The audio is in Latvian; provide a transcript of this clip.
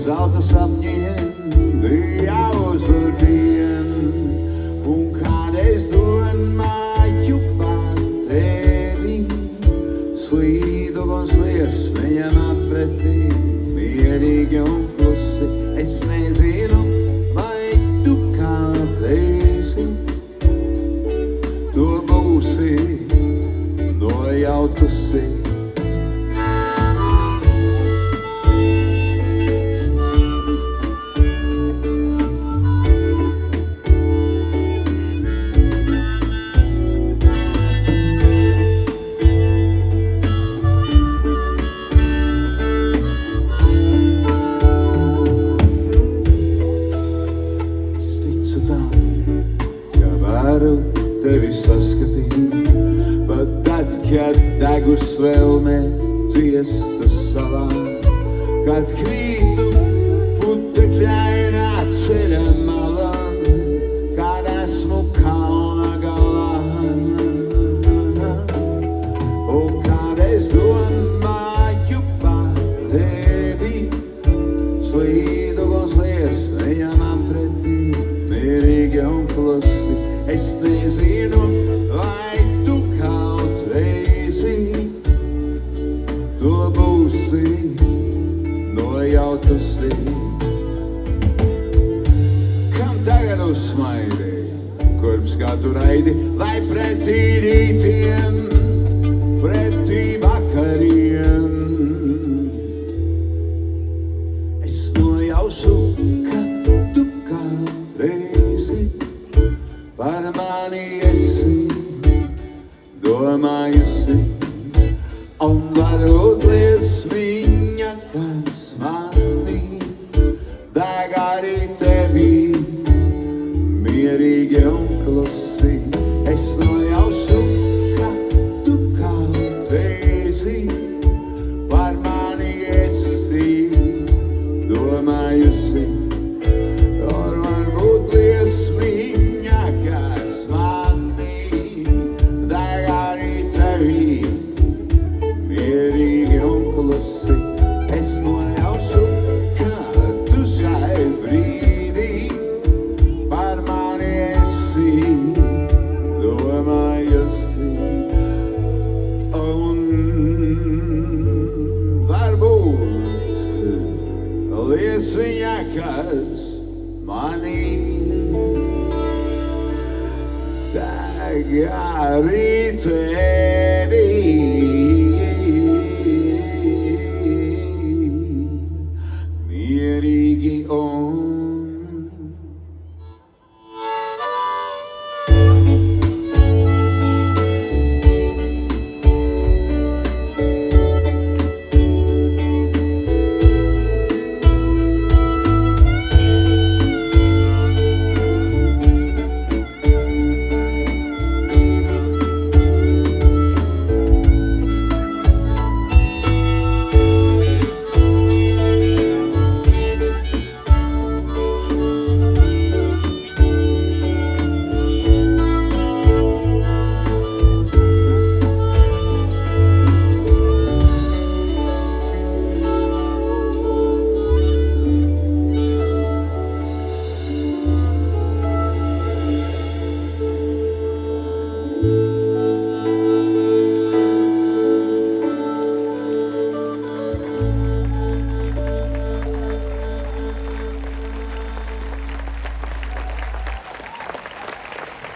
zelta sapņiem bija uzvardien, un kādreiz domāju par tevi, slīdu un slies viņam apretī, mierīgi un klusi. Es nezinu, vai tu kādreiz to būsi nojautusi. Tevi saskatīt, pat tad, kad degus vēlme dziestu salā, kad krītu putekļainā ceļa malā, kad esmu kalna galā. Un kad es domāju par tevi, slīdu un slies viņam apretī, mierīgi un klusi. Es nezinu, vai tu kādreizi to būsi nojautusi. Kam tagad uzsmaidi, kurps kā tu raidi, lai pretī rītiem, pretī vakariem. Es nojaušu, ka tu kādreizi par mani esi domājusi, un varbūt liesmiņa, kas mani deg arī tevi, mierīgi un klusi. Es nojaušu, ka tu kādreizi par mani esi domājusi, un varbūt liesmiņa, kas mani deg arī tevi, mierīgi un klusi. Es nojaušu, ka tu šai brīdī par mani esi domājusi, un varbūt liesmiņa, kas mani deg arī tevi.